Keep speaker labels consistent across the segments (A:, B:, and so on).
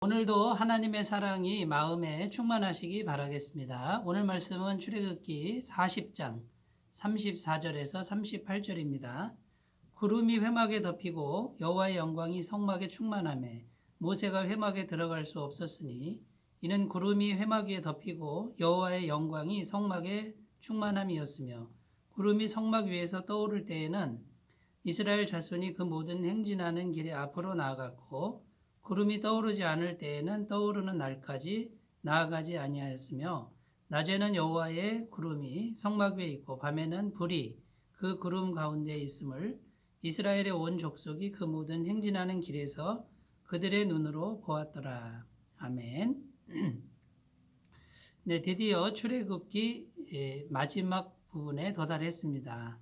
A: 오늘도 하나님의 사랑이 마음에 충만하시기 바라겠습니다. 오늘 말씀은 출애굽기 40장 34절에서 38절입니다. 구름이 회막에 덮이고 여호와의 영광이 성막에 충만하매 모세가 회막에 들어갈 수 없었으니 이는 구름이 회막 위에 덮이고 여호와의 영광이 성막에 충만함이었으며 구름이 성막 위에서 떠오를 때에는 이스라엘 자손이 그 모든 행진하는 길에 앞으로 나아갔고 구름이 떠오르지 않을 때에는 떠오르는 날까지 나아가지 아니하였으며 낮에는 여호와의 구름이 성막 위에 있고 밤에는 불이 그 구름 가운데 있음을 이스라엘의 온 족속이 그 모든 행진하는 길에서 그들의 눈으로 보았더라. 아멘. 네, 드디어 출애굽기 마지막 부분에 도달했습니다.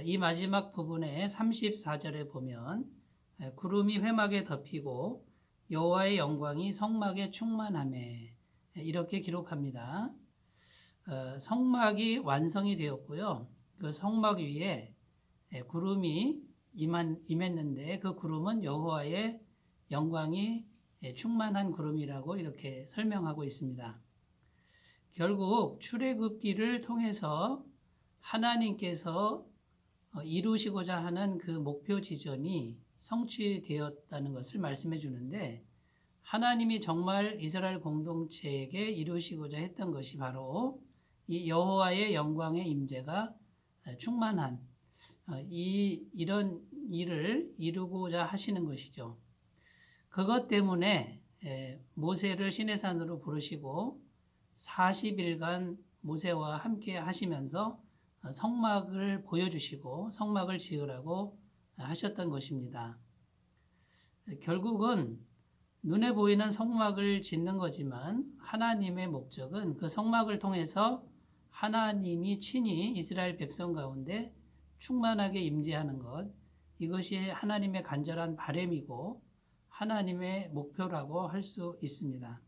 A: 이 마지막 부분의 34절에 보면 구름이 회막에 덮이고 여호와의 영광이 성막에 충만하매 이렇게 기록합니다. 성막이 완성이 되었고요. 그 성막 위에 구름이 임했는데 그 구름은 여호와의 영광이 충만한 구름이라고 이렇게 설명하고 있습니다. 결국 출애굽기를 통해서 하나님께서 이루시고자 하는 그 목표 지점이 성취되었다는 것을 말씀해 주는데, 하나님이 정말 이스라엘 공동체에게 이루시고자 했던 것이 바로 이 여호와의 영광의 임재가 충만한 이런 일을 이루고자 하시는 것이죠. 그것 때문에 모세를 시내산으로 부르시고 40일간 모세와 함께 하시면서 성막을 보여주시고 성막을 지으라고 하셨던 것입니다. 결국은 눈에 보이는 성막을 짓는 거지만 하나님의 목적은 그 성막을 통해서 하나님이 친히 이스라엘 백성 가운데 충만하게 임재하는 것, 이것이 하나님의 간절한 바람이고 하나님의 목표라고 할 수 있습니다.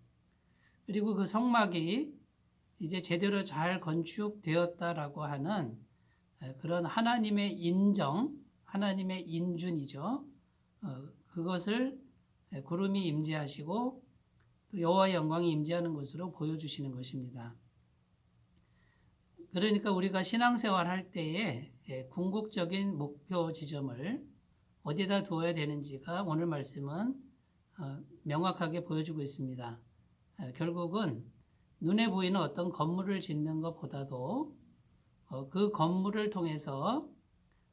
A: 그리고 그 성막이 이제 제대로 잘 건축되었다라고 하는 그런 하나님의 인정, 하나님의 인준이죠. 그것을 구름이 임재하시고 또 여호와의 영광이 임재하는 것으로 보여주시는 것입니다. 그러니까 우리가 신앙생활 할 때에 궁극적인 목표 지점을 어디다 두어야 되는지가 오늘 말씀은 명확하게 보여주고 있습니다. 결국은 눈에 보이는 어떤 건물을 짓는 것보다도 그 건물을 통해서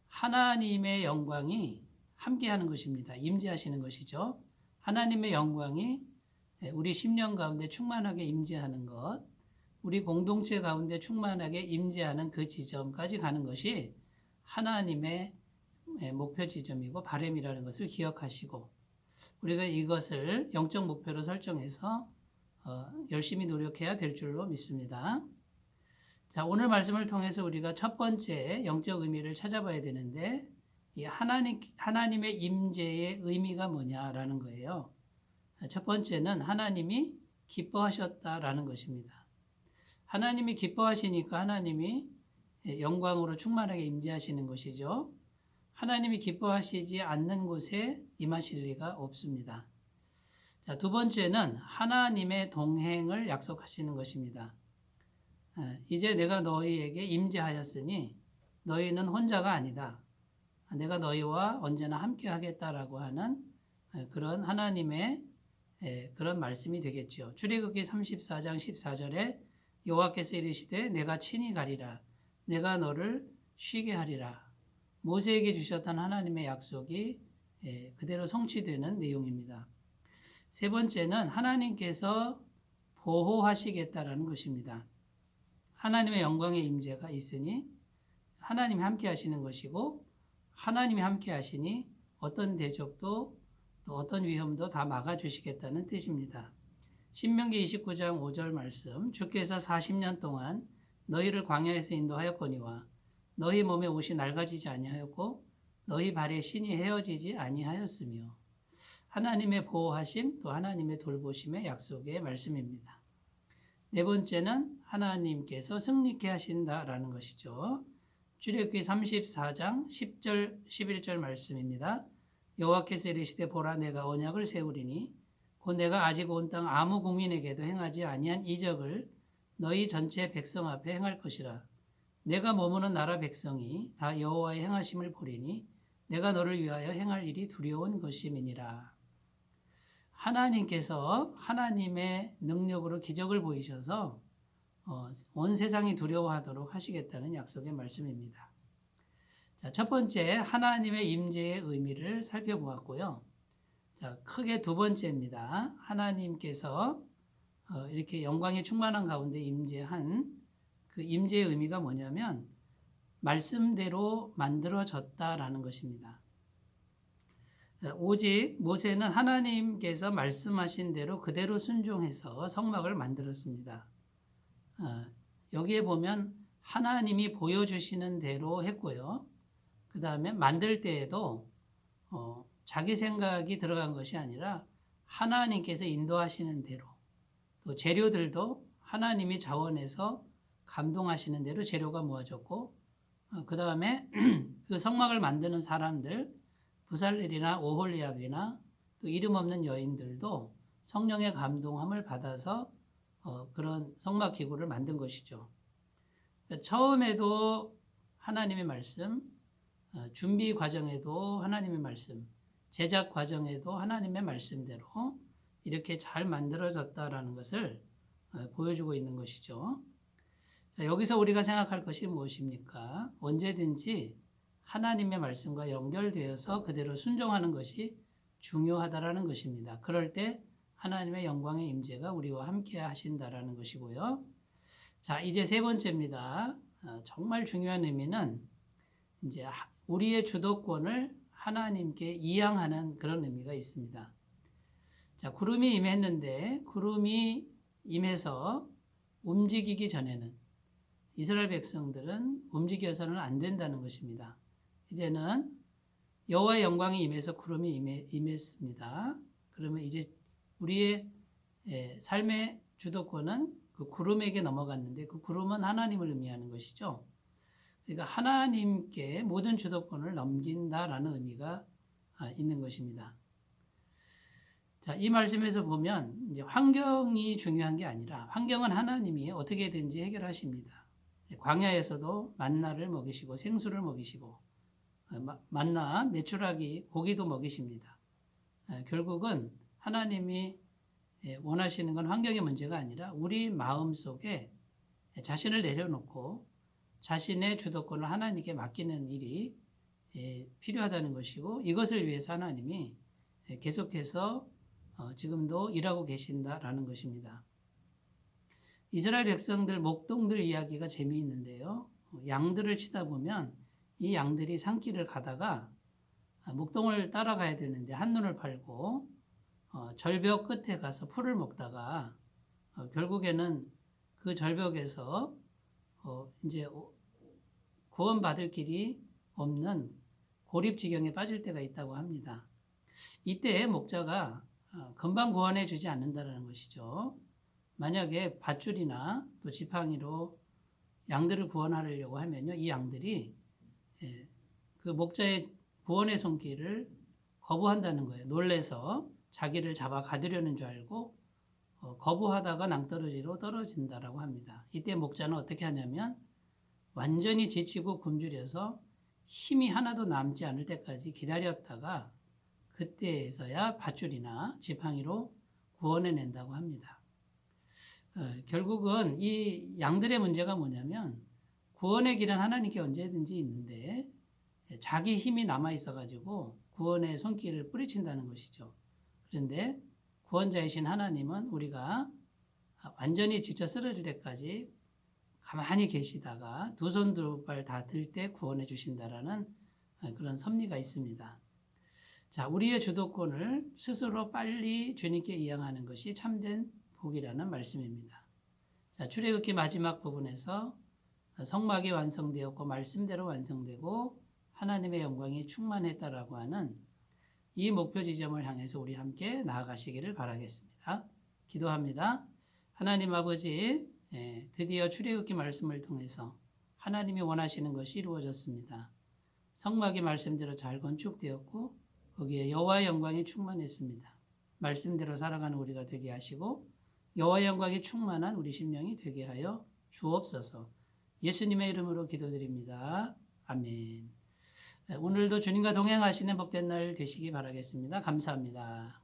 A: 하나님의 영광이 함께하는 것입니다. 임재하시는 것이죠. 하나님의 영광이 우리 심령 가운데 충만하게 임재하는 것, 우리 공동체 가운데 충만하게 임재하는 그 지점까지 가는 것이 하나님의 목표 지점이고 바람이라는 것을 기억하시고, 우리가 이것을 영적 목표로 설정해서 열심히 노력해야 될 줄로 믿습니다. 자, 오늘 말씀을 통해서 우리가 첫 번째 영적 의미를 찾아봐야 되는데, 이 하나님의 임재의 의미가 뭐냐라는 거예요. 첫 번째는 하나님이 기뻐하셨다라는 것입니다. 하나님이 기뻐하시니까 하나님이 영광으로 충만하게 임재하시는 것이죠. 하나님이 기뻐하시지 않는 곳에 임하실 리가 없습니다. 자, 두 번째는 하나님의 동행을 약속하시는 것입니다. 이제 내가 너희에게 임재하였으니 너희는 혼자가 아니다. 내가 너희와 언제나 함께 하겠다라고 하는 그런 하나님의 그런 말씀이 되겠죠. 출애굽기 34장 14절에 여호와께서 이르시되 내가 친히 가리라. 내가 너를 쉬게 하리라. 모세에게 주셨던 하나님의 약속이 그대로 성취되는 내용입니다. 세 번째는 하나님께서 보호하시겠다라는 것입니다. 하나님의 영광의 임재가 있으니 하나님이 함께 하시는 것이고, 하나님이 함께 하시니 어떤 대적도 또 어떤 위험도 다 막아주시겠다는 뜻입니다. 신명기 29장 5절 말씀, 주께서 40년 동안 너희를 광야에서 인도하였거니와 너희 몸에 옷이 낡아지지 아니하였고 너희 발에 신이 헤어지지 아니하였으며, 하나님의 보호하심 또 하나님의 돌보심의 약속의 말씀입니다. 네 번째는 하나님께서 승리케 하신다라는 것이죠. 출애굽기 34장 10절 11절 말씀입니다. 여호와께서 이르시되 보라 내가 언약을 세우리니 곧 내가 아직 온 땅 아무 국민에게도 행하지 아니한 이적을 너희 전체 백성 앞에 행할 것이라. 내가 머무는 나라 백성이 다 여호와의 행하심을 보리니 내가 너를 위하여 행할 일이 두려운 것임이니라. 하나님께서 하나님의 능력으로 기적을 보이셔서 온 세상이 두려워하도록 하시겠다는 약속의 말씀입니다. 자, 첫 번째 하나님의 임재의 의미를 살펴보았고요. 자, 크게 두 번째입니다. 하나님께서 이렇게 영광이 충만한 가운데 임재한 그 임재의 의미가 뭐냐면 말씀대로 만들어졌다라는 것입니다. 오직 모세는 하나님께서 말씀하신 대로 그대로 순종해서 성막을 만들었습니다. 여기에 보면 하나님이 보여주시는 대로 했고요. 그 다음에 만들 때에도 자기 생각이 들어간 것이 아니라 하나님께서 인도하시는 대로, 또 재료들도 하나님이 자원해서 감동하시는 대로 재료가 모아졌고, 그 다음에 그 성막을 만드는 사람들, 부살렐이나 오홀리압이나 또 이름 없는 여인들도 성령의 감동함을 받아서 그런 성막 기구를 만든 것이죠. 처음에도 하나님의 말씀, 준비 과정에도 하나님의 말씀, 제작 과정에도 하나님의 말씀대로 이렇게 잘 만들어졌다라는 것을 보여주고 있는 것이죠. 자, 여기서 우리가 생각할 것이 무엇입니까? 언제든지 하나님의 말씀과 연결되어서 그대로 순종하는 것이 중요하다라는 것입니다. 그럴 때 하나님의 영광의 임재가 우리와 함께 하신다라는 것이고요. 자, 이제 세 번째입니다. 정말 중요한 의미는 이제 우리의 주도권을 하나님께 이양하는 그런 의미가 있습니다. 자, 구름이 임했는데 구름이 임해서 움직이기 전에는 이스라엘 백성들은 움직여서는 안 된다는 것입니다. 이제는 여호와의 영광이 임해서 구름이 임했습니다. 그러면 이제 우리의 삶의 주도권은 그 구름에게 넘어갔는데 그 구름은 하나님을 의미하는 것이죠. 그러니까 하나님께 모든 주도권을 넘긴다라는 의미가 있는 것입니다. 자, 이 말씀에서 보면 이제 환경이 중요한 게 아니라 환경은 하나님이 어떻게든지 해결하십니다. 광야에서도 만나를 먹이시고 생수를 먹이시고 만나, 메추라기, 고기도 먹이십니다. 결국은 하나님이 원하시는 건 환경의 문제가 아니라 우리 마음 속에 자신을 내려놓고 자신의 주도권을 하나님께 맡기는 일이 필요하다는 것이고 이것을 위해서 하나님이 계속해서 지금도 일하고 계신다라는 것입니다. 이스라엘 백성들 목동들 이야기가 재미있는데요. 양들을 치다 보면 이 양들이 산길을 가다가 목동을 따라가야 되는데 한눈을 팔고 절벽 끝에 가서 풀을 먹다가 결국에는 그 절벽에서 이제 구원받을 길이 없는 고립지경에 빠질 때가 있다고 합니다. 이때 목자가 금방 구원해 주지 않는다는 것이죠. 만약에 밧줄이나 또 지팡이로 양들을 구원하려고 하면요, 이 양들이 그 목자의 구원의 손길을 거부한다는 거예요. 놀래서 자기를 잡아 가두려는 줄 알고 거부하다가 낭떠러지로 떨어진다라고 합니다. 이때 목자는 어떻게 하냐면 완전히 지치고 굶주려서 힘이 하나도 남지 않을 때까지 기다렸다가 그때에서야 밧줄이나 지팡이로 구원해낸다고 합니다. 결국은 이 양들의 문제가 뭐냐면 구원의 길은 하나님께 언제든지 있는데 자기 힘이 남아있어가지고 구원의 손길을 뿌리친다는 것이죠. 그런데 구원자이신 하나님은 우리가 완전히 지쳐 쓰러질 때까지 가만히 계시다가 두 손 두 발 다 들 때 구원해 주신다라는 그런 섭리가 있습니다. 자, 우리의 주도권을 스스로 빨리 주님께 이양하는 것이 참된 복이라는 말씀입니다. 자, 출애굽기 마지막 부분에서 성막이 완성되었고 말씀대로 완성되고 하나님의 영광이 충만했다라고 하는 이 목표 지점을 향해서 우리 함께 나아가시기를 바라겠습니다. 기도합니다. 하나님 아버지, 드디어 출애굽기 말씀을 통해서 하나님이 원하시는 것이 이루어졌습니다. 성막이 말씀대로 잘 건축되었고 거기에 여호와의 영광이 충만했습니다. 말씀대로 살아가는 우리가 되게 하시고 여호와의 영광이 충만한 우리 심령이 되게 하여 주옵소서. 예수님의 이름으로 기도드립니다. 아멘. 오늘도 주님과 동행하시는 복된 날 되시기 바라겠습니다. 감사합니다.